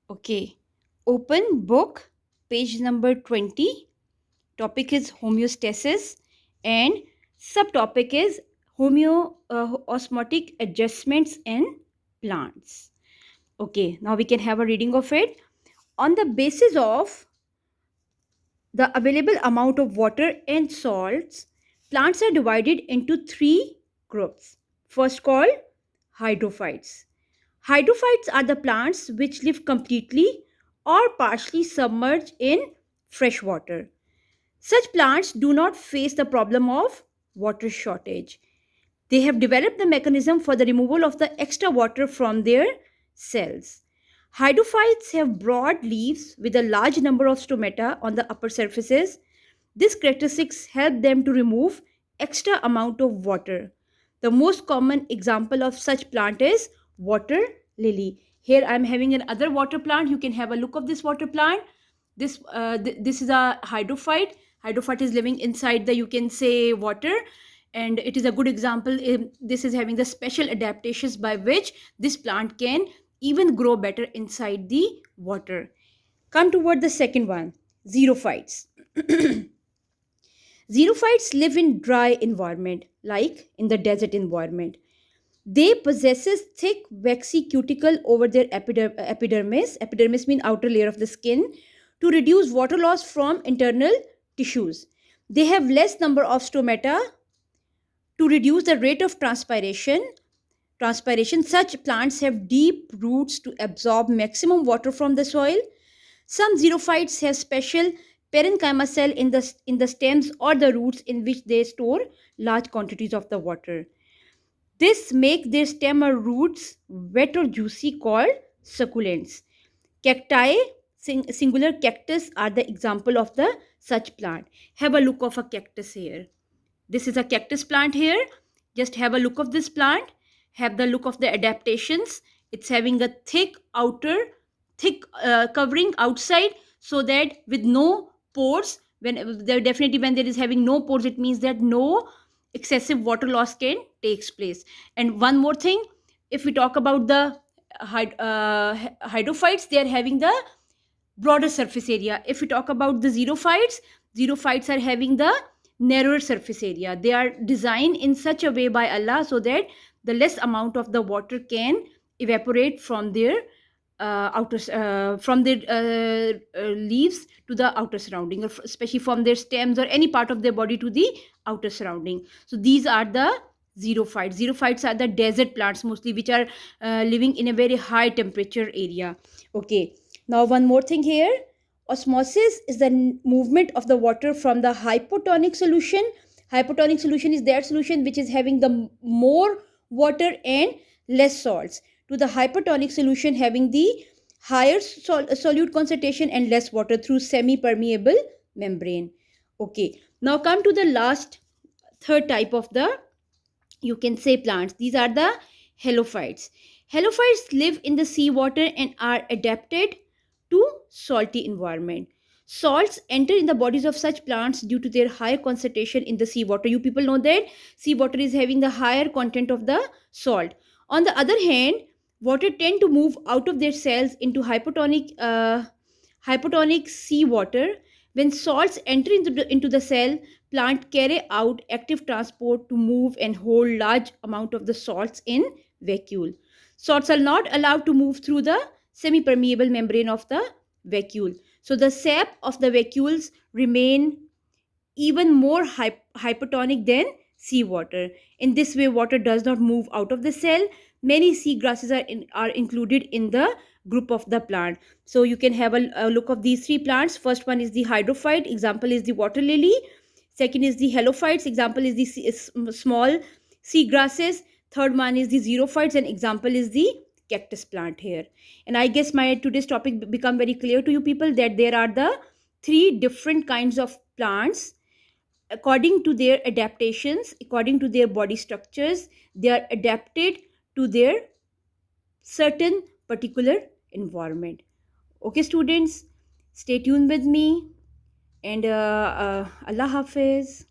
Okay. Open book, page number 20. Topic is homeostasis and subtopic is osmotic adjustments in plants. Okay, now we can have a reading of it. On the basis of the available amount of water and salts, plants are divided into three groups. First called hydrophytes. Hydrophytes are the plants which live completely or partially submerged in fresh water. Such plants do not face the problem of water shortage. They have developed the mechanism for the removal of the extra water from their cells. Hydrophytes have broad leaves with a large number of stomata on the upper surfaces. These characteristics help them to remove extra amount of water. The most common example of such plant is water lily. Here I am having another water plant. You can have a look of this water plant. This is a hydrophyte. Hydrophyte is living inside the, you can say, water, and it is a good example. This is having the special adaptations by which this plant can even grow better inside the water. Come toward the second one, xerophytes. Xerophytes live in dry environment like in the desert environment. They possesses thick waxy cuticle over their epidermis. Epidermis means outer layer of the skin, to reduce water loss from internal tissues. They have less number of stomata to reduce the rate of transpiration. Such plants have deep roots to absorb maximum water from the soil. Some xerophytes have special parenchyma cell in the stems or the roots in which they store large quantities of the water. This make their stem or roots wet or juicy, called succulents. Cacti, singular cactus, are the example of the such plant. Have a look of a cactus here. This is a cactus plant here. Just have a look of this plant. Have the look of the adaptations. It's having a thick covering outside, so that with no pores, when there definitely when there is having no pores, it means that no excessive water loss can takes place. And one more thing, if we talk about the hydrophytes, they are having the broader surface area. If we talk about the xerophytes are having the narrower surface area. They are designed in such a way by Allah so that the less amount of the water can evaporate from their leaves to the outer surrounding, or especially from their stems or any part of their body to the outer surrounding. So these are the xerophytes. Xerophytes are the desert plants mostly, which are living in a very high temperature area. Okay, now one more thing here. Osmosis is the movement of the water from the hypotonic solution. Hypotonic solution is that solution which is having the more water and less salts, to the hypertonic solution having the higher solute concentration and less water, through semi permeable membrane. Okay, now come to the last, third type of the, you can say, plants. These are the halophytes. Halophytes live in the seawater and are adapted to salty environment. Salts enter in the bodies of such plants due to their higher concentration in the seawater. You people know that seawater is having the higher content of the salt. On the other hand, water tend to move out of their cells into hypotonic seawater. When salts enter into the cell, plant carry out active transport to move and hold large amount of the salts in vacuole. Salts are not allowed to move through the semi-permeable membrane of the vacuole. So the sap of the vacuoles remain even more hypertonic than seawater. In this way, water does not move out of the cell. Many seagrasses are included in the group of the plant. So you can have a look of these three plants. First one is the hydrophyte, example is the water lily. Second is the halophytes, example is the small seagrasses. Third one is the xerophytes, and example is the cactus plant here. And I guess my today's topic become very clear to you people, that there are the three different kinds of plants. According to their adaptations, according to their body structures, they are adapted to their certain particular environment. Okay students, stay tuned with me, and Allah Hafiz.